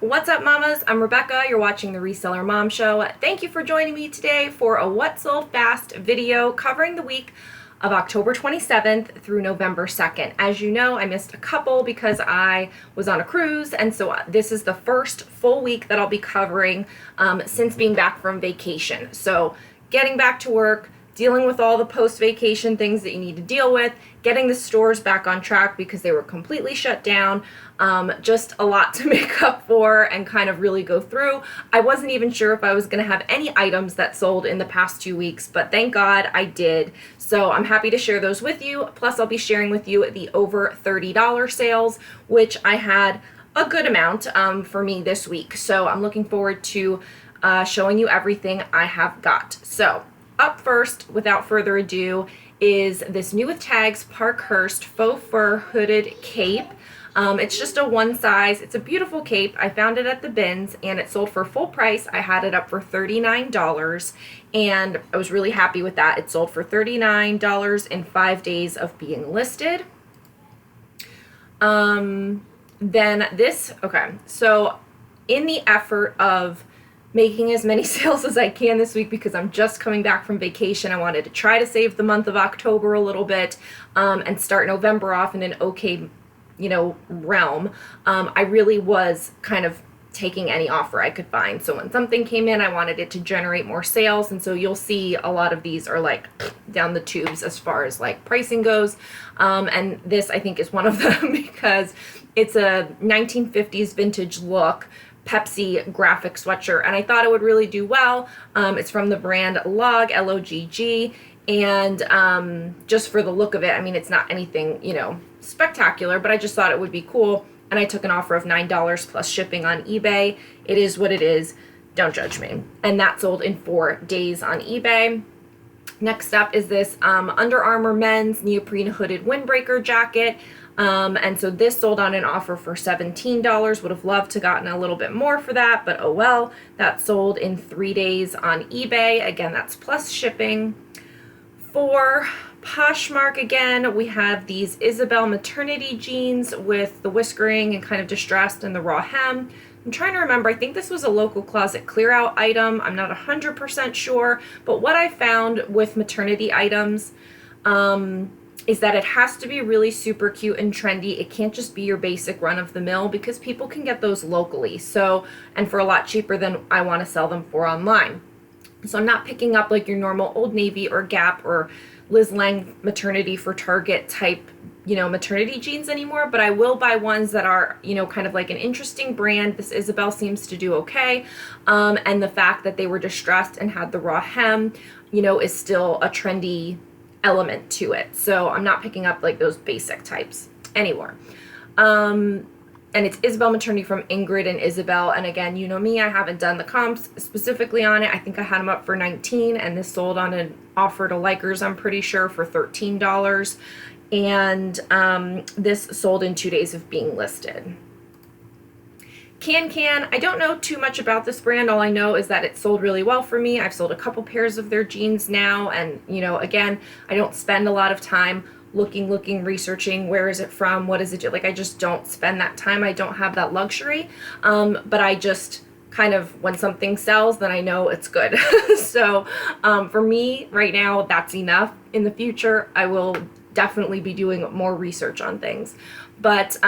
What's up, mamas? I'm Rebecca. You're watching the Reseller Mom Show. Thank you for joining me today for a What Sold Fast video covering the week of October 27th through November 2nd. As you know, I missed a couple because I was on a cruise, and so this is the first full week that I'll be covering since being back from vacation. So getting back to work, dealing with all the post-vacation things that you need to deal with, getting the stores back on track because they were completely shut down, just a lot to make up for and kind of really go through. I wasn't even sure if I was going to have any items that sold in the past 2 weeks, but thank God I did. So I'm happy to share those with you. Plus, I'll be sharing with you the over $30 sales, which I had a good amount for me this week. So I'm looking forward to showing you everything I have got. So up first, without further ado, is this new with tags Parkhurst faux fur hooded cape. It's just a one size. It's a beautiful cape. I found it at the bins and it sold for full price. I had it up for $39 and I was really happy with that. It sold for $39 in 5 days of being listed. Then this, okay, so in the effort of making as many sales as I can this week because I'm just coming back from vacation, I wanted to try to save the month of October a little bit and start November off in an okay, realm. I really was kind of taking any offer I could find. So when something came in, I wanted it to generate more sales. And so you'll see a lot of these are like down the tubes as far as like pricing goes. And this I think is one of them because it's a 1950s vintage look Pepsi graphic sweatshirt, and I thought it would really do well. It's from the brand Log, L-O-G-G, and just for the look of it, I mean, it's not anything, spectacular, but I just thought it would be cool, and I took an offer of $9 plus shipping on eBay. It is what it is. Don't judge me. And that sold in 4 days on eBay. Next up is this Under Armour men's neoprene hooded windbreaker jacket. And so this sold on an offer for $17. Would have loved to gotten a little bit more for that, but oh well. That sold in 3 days on eBay. Again, that's plus shipping. For Poshmark, again, we have these Isabel maternity jeans with the whiskering and kind of distressed and the raw hem. I'm trying to remember, I think this was a local closet clear out item. I'm not 100% sure, but what I found with maternity items is that it has to be really super cute and trendy. It can't just be your basic run of the mill because people can get those locally. So, and for a lot cheaper than I want to sell them for online. So I'm not picking up like your normal Old Navy or Gap or Liz Lang maternity for Target type, maternity jeans anymore, but I will buy ones that are, kind of like an interesting brand. This Isabel seems to do okay. And the fact that they were distressed and had the raw hem, is still a trendy element to it. So I'm not picking up like those basic types anymore. And it's Isabel maternity from Ingrid and Isabel. And again, you know me, I haven't done the comps specifically on it. I think I had them up for $19 and this sold on an offer to Likers, I'm pretty sure, for $13. And this sold in 2 days of being listed. Can, I don't know too much about this brand. All I know is that it sold really well for me. I've sold a couple pairs of their jeans now. And, again, I don't spend a lot of time looking, researching, where is it from? What does it do? Like, I just don't spend that time. I don't have that luxury. But I just kind of, when something sells, then I know it's good. So for me right now, that's enough. In the future, I will definitely be doing more research on things. But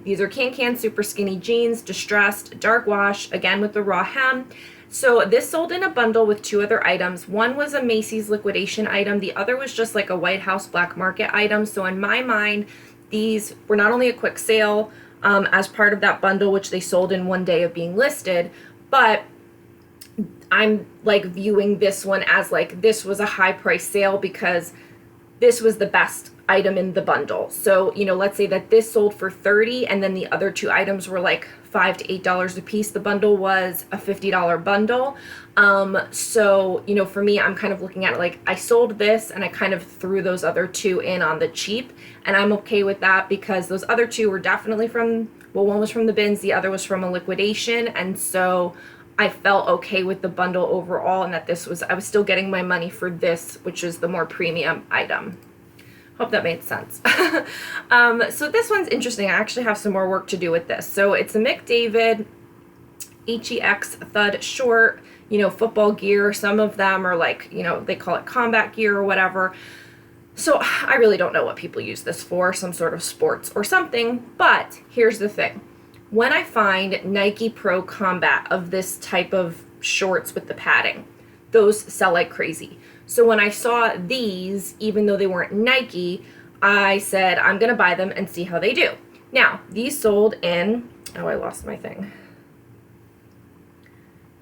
these are Can super skinny jeans, distressed, dark wash, again with the raw hem. So this sold in a bundle with 2 other items. One was a Macy's liquidation item. The other was just like a White House black market item. So in my mind, these were not only a quick sale as part of that bundle, which they sold in 1 day of being listed, but I'm like viewing this one as like this was a high price sale because this was the best item in the bundle. So, let's say that this sold for $30 and then the other 2 items were like $5 to $8 a piece. The bundle was a $50 bundle. So, for me, I'm kind of looking at it like I sold this and I kind of threw those other 2 in on the cheap, and I'm okay with that because those other 2 were definitely one was from the bins, the other was from a liquidation, and so I felt okay with the bundle overall, and that I was still getting my money for this, which is the more premium item. Hope that made sense. So this one's interesting. I actually have some more work to do with this. So it's a McDavid HEX Thud short, football gear. Some of them are like, they call it combat gear or whatever. So I really don't know what people use this for, some sort of sports or something. But here's the thing. When I find Nike Pro Combat of this type of shorts with the padding, those sell like crazy. So when I saw these, even though they weren't Nike, I said, I'm going to buy them and see how they do. Now, these sold in, oh, I lost my thing.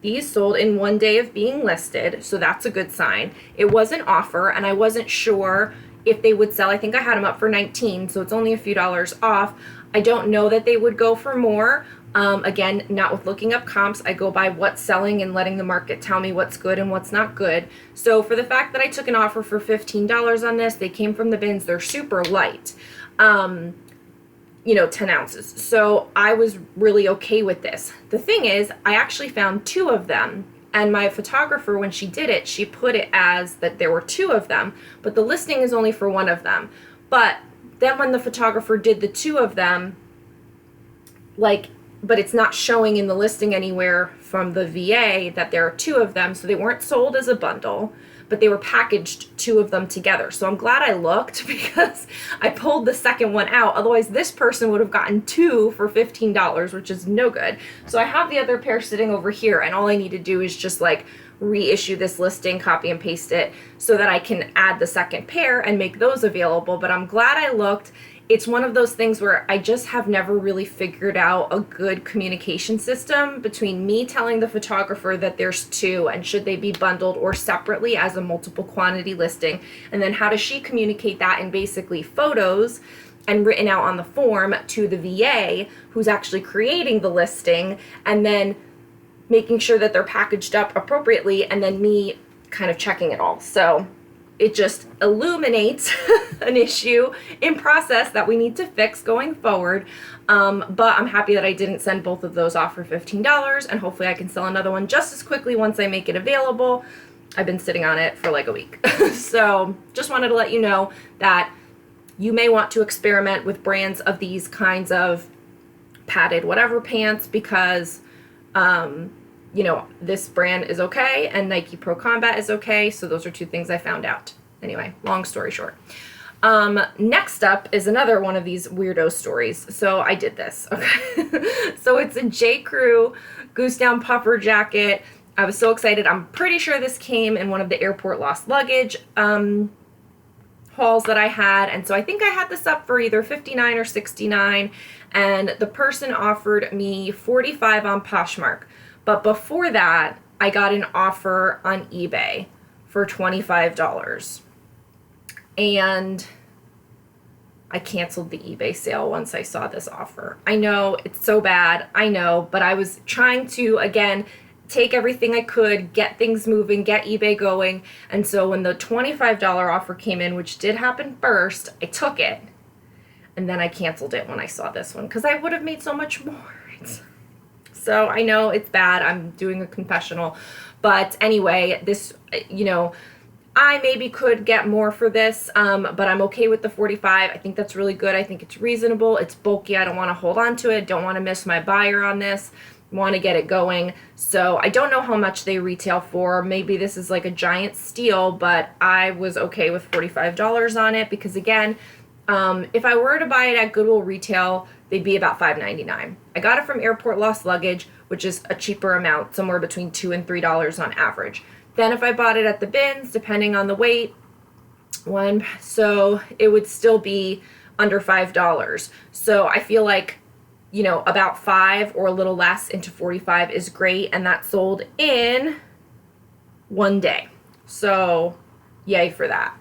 These sold in 1 day of being listed, so that's a good sign. It was an offer, and I wasn't sure if they would sell. I think I had them up for $19, so it's only a few dollars off. I don't know that they would go for more. Again, not with looking up comps. I go by what's selling and letting the market tell me what's good and what's not good. So for the fact that I took an offer for $15 on this, they came from the bins. They're super light. 10 ounces. So I was really okay with this. The thing is, I actually found 2 of them. And my photographer, when she did it, she put it as that there were 2 of them, but the listing is only for 1 of them. But then when the photographer did the 2 of them, but it's not showing in the listing anywhere from the VA that there are 2 of them. So they weren't sold as a bundle, but they were packaged 2 of them together. So I'm glad I looked because I pulled the second one out. Otherwise, this person would have gotten 2 for $15, which is no good. So I have the other pair sitting over here, and all I need to do is just reissue this listing, copy and paste it so that I can add the second pair and make those available. But I'm glad I looked. It's one of those things where I just have never really figured out a good communication system between me telling the photographer that there's 2 and should they be bundled or separately as a multiple quantity listing, and then how does she communicate that in basically photos and written out on the form to the VA who's actually creating the listing, and then making sure that they're packaged up appropriately, and then me kind of checking it all. So it just illuminates an issue in process that we need to fix going forward. But I'm happy that I didn't send both of those off for $15, and hopefully I can sell another one just as quickly once I make it available. I've been sitting on it for like a week. So just wanted to let you know that you may want to experiment with brands of these kinds of padded whatever pants because this brand is okay and Nike Pro Combat is okay. So those are 2 things I found out. Anyway, long story short. Next up is another one of these weirdo stories. So I did this, okay? So it's a J. Crew Goose Down puffer jacket. I was so excited. I'm pretty sure this came in one of the airport lost luggage hauls that I had. And so I think I had this up for either $59 or $69. And the person offered me $45 on Poshmark. But before that, I got an offer on eBay for $25. And I canceled the eBay sale once I saw this offer. I know, it's so bad, I know, but I was trying to, again, take everything I could, get things moving, get eBay going. And so when the $25 offer came in, which did happen first, I took it. And then I canceled it when I saw this one because I would have made so much more. So I know it's bad. I'm doing a confessional. But anyway, this, I maybe could get more for this, but I'm okay with the $45. I think that's really good. I think it's reasonable. It's bulky. I don't want to hold on to it. Don't want to miss my buyer on this. Want to get it going. So I don't know how much they retail for. Maybe this is like a giant steal, but I was okay with $45 on it because, again, if I were to buy it at Goodwill retail, they'd be about $5.99. I got it from Airport Lost Luggage, which is a cheaper amount, somewhere between $2 and $3 on average. Then if I bought it at the bins, depending on the weight, so it would still be under $5. So I feel like, about $5 or a little less into $45 is great, and that sold in 1 day. So yay for that.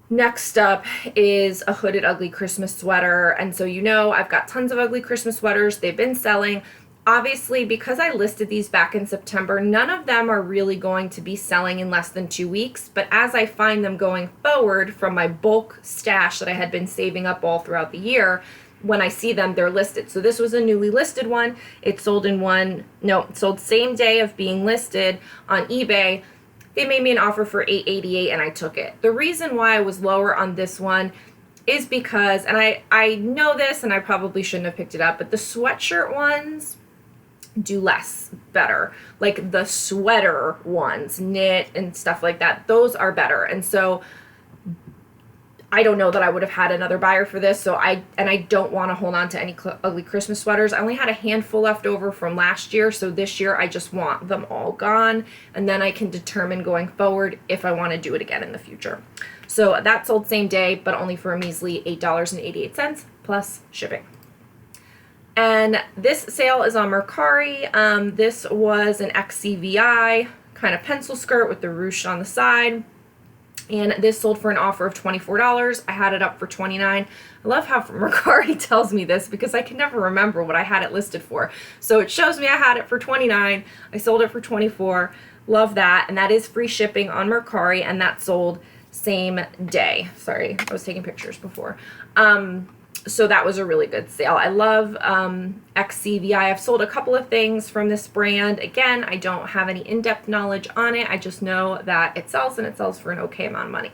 Next up is a hooded ugly Christmas sweater. And so I've got tons of ugly Christmas sweaters. They've been selling. Obviously, because I listed these back in September, none of them are really going to be selling in less than 2 weeks. But as I find them going forward from my bulk stash that I had been saving up all throughout the year, when I see them, they're listed. So this was a newly listed one. It sold it sold same day of being listed on eBay. They made me an offer for $8.88 and I took it. The reason why I was lower on this one is because, and I know this and I probably shouldn't have picked it up, but the sweatshirt ones, do less better. Like the sweater ones, knit and stuff like that, those are better. And so I don't know that I would have had another buyer for this. So I don't want to hold on to any ugly Christmas sweaters. I only had a handful left over from last year. So this year I just want them all gone. And then I can determine going forward if I want to do it again in the future. So that sold same day, but only for a measly $8.88 plus shipping. And this sale is on Mercari. This was an XCVI kind of pencil skirt with the ruche on the side. And this sold for an offer of $24. I had it up for $29. I love how Mercari tells me this because I can never remember what I had it listed for. So it shows me I had it for $29. I sold it for $24. Love that. And that is free shipping on Mercari, and that sold same day. Sorry, I was taking pictures before. So that was a really good sale. I love XCVI. I've sold a couple of things from this brand. Again, I don't have any in-depth knowledge on it. I just know that it sells, and it sells for an okay amount of money.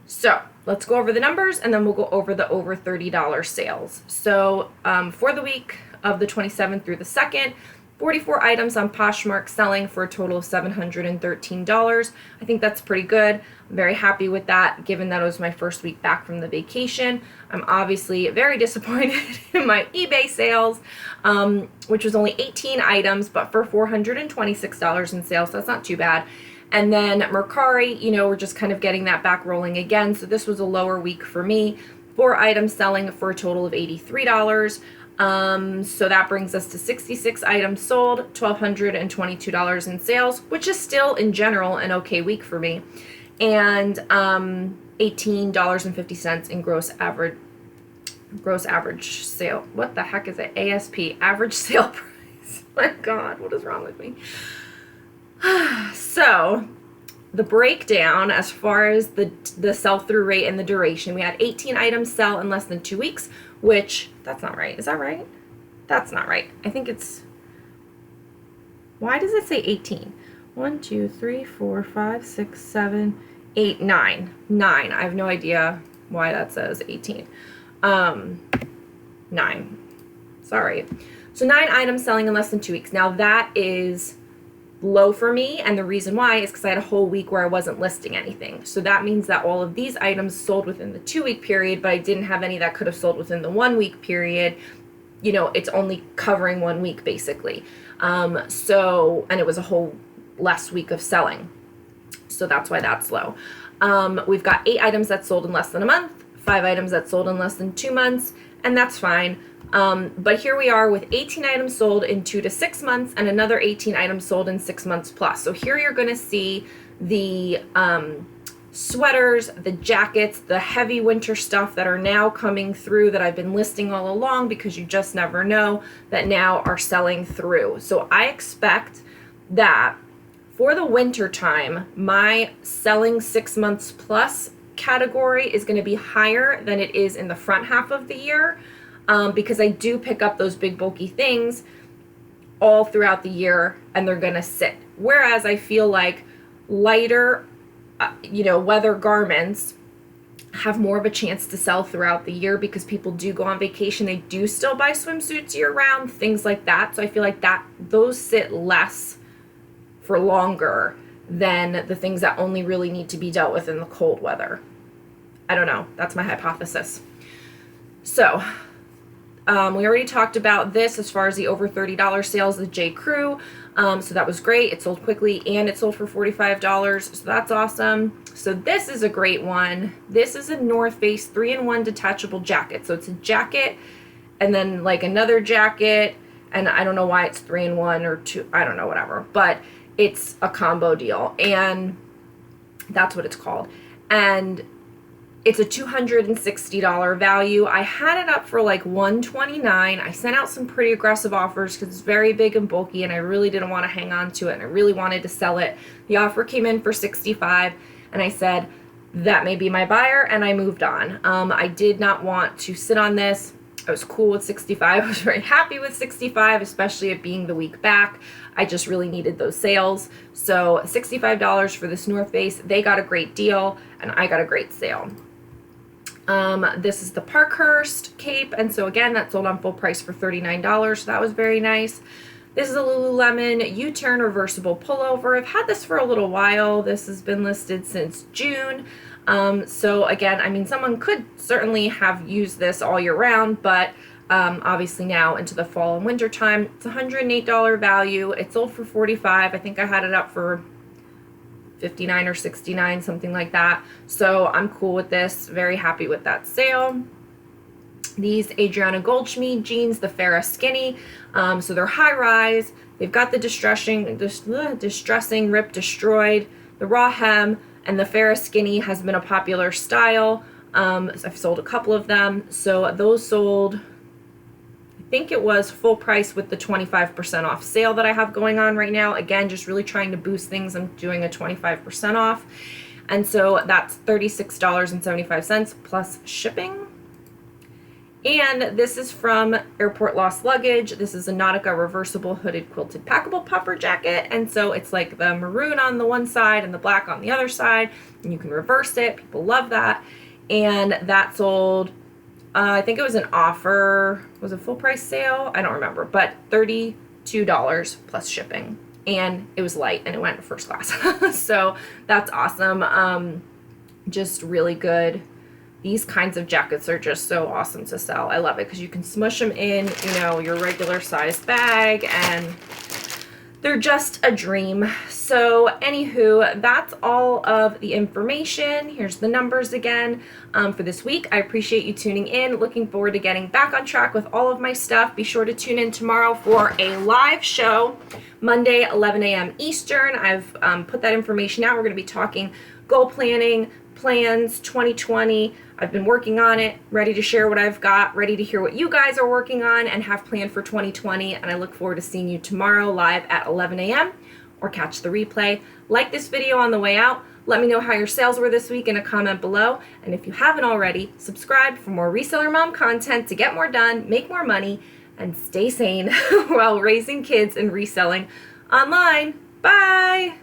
So let's go over the numbers, and then we'll go over the over $30 sales. So for the week of the 27th through the 2nd, 44 items on Poshmark selling for a total of $713. I think that's pretty good. I'm very happy with that, given that it was my first week back from the vacation. I'm obviously very disappointed in my eBay sales, which was only 18 items, but for $426 in sales, that's not too bad. And then Mercari, you know, we're just kind of getting that back rolling again. So this was a lower week for me. 4 items selling for a total of $83. So that brings us to 66 items sold, $1,222 in sales, which is still in general an okay week for me, and $18.50 in gross average sale. What the heck is it? ASP, average sale price. My God, what is wrong with me? So the breakdown as far as the sell-through rate and the duration, we had 18 items sell in less than 2 weeks, which, that's not right. Is that right? That's not right. I think it's, why does it say 18? 1, 2, 3, 4, 5, 6, 7, 8, 9. 9. I have no idea why that says 18. 9. Sorry. So 9 items selling in less than 2 weeks. Now that is low for me, and the reason why is because I had a whole week where I wasn't listing anything. So that means that all of these items sold within the 2-week period, but I didn't have any that could have sold within the 1-week period. You know, it's only covering 1 week basically. And it was a whole less week of selling. So that's why that's low. We've got 8 items that sold in less than a month, 5 items that sold in less than 2 months, and that's fine. But here we are with 18 items sold in 2 to 6 months and another 18 items sold in 6 months plus. So here you're going to see the sweaters, the jackets, the heavy winter stuff that are now coming through that I've been listing all along, because you just never know, that now are selling through. So I expect that for the winter time, my selling 6 months plus category is going to be higher than it is in the front half of the year. Because I do pick up those big bulky things all throughout the year, and they're going to sit. Whereas I feel like lighter, weather garments have more of a chance to sell throughout the year, because people do go on vacation. They do still buy swimsuits year round, things like that. So I feel like those sit less for longer than the things that only really need to be dealt with in the cold weather. I don't know. That's my hypothesis. So we already talked about this as far as the over $30 sales, the J. Crew. So that was great. It sold quickly, and it sold for $45. So that's awesome. So this is a great one. This is a North Face 3-in-1 detachable jacket. So it's a jacket and then like another jacket. And I don't know why it's 3-in-1 or 2. I don't know, whatever. But it's a combo deal. And that's what it's called. And it's a $260 value. I had it up for like $129. I sent out some pretty aggressive offers because it's very big and bulky, and I really didn't want to hang on to it, and I really wanted to sell it. The offer came in for $65, and I said, that may be my buyer, and I moved on. I did not want to sit on this. I was cool with $65. I was very happy with $65, especially it being the week back. I just really needed those sales. So $65 for this North Face. They got a great deal, and I got a great sale. This is the Parkhurst cape, and so again, that sold on full price for $39, so that was very nice. This is a Lululemon U-turn reversible pullover. I've had this for a little while. This has been listed since June. So again, I mean, someone could certainly have used this all year round, but obviously now into the fall and winter time. It's $108 value. It sold for $45. I think I had it up for $59 or $69, something like that. So I'm cool with this. Very happy with that sale. These Adriana Goldschmied jeans, the Farrah Skinny. So they're high rise. They've got the distressing rip destroyed, the raw hem, and the Farrah Skinny has been a popular style. I've sold a couple of them. So those sold, I think it was full price with the 25% off sale that I have going on right now. Again, just really trying to boost things. I'm doing a 25% off. And so that's $36.75 plus shipping. And this is from Airport Lost Luggage. This is a Nautica reversible hooded quilted packable puffer jacket. And so it's like the maroon on the one side and the black on the other side. And you can reverse it. People love that. And that sold, I think it was an offer. Was it full price sale? I don't remember. But $32 plus shipping. And it was light and it went first class. So that's awesome. Just really good. These kinds of jackets are just so awesome to sell. I love it because you can smush them in, you know, your regular size bag, and they're just a dream. So anywho, that's all of the information. Here's the numbers again for this week. I appreciate you tuning in. Looking forward to getting back on track with all of my stuff. Be sure to tune in tomorrow for a live show, Monday, 11 a.m. Eastern. I've put that information out. We're going to be talking goal planning, plans 2020. I've been working on it, ready to share what I've got, ready to hear what you guys are working on and have planned for 2020. And I look forward to seeing you tomorrow live at 11 a.m. or catch the replay. Like this video on the way out. Let me know how your sales were this week in a comment below. And if you haven't already, subscribe for more Reseller Mom content to get more done, make more money, and stay sane while raising kids and reselling online. Bye!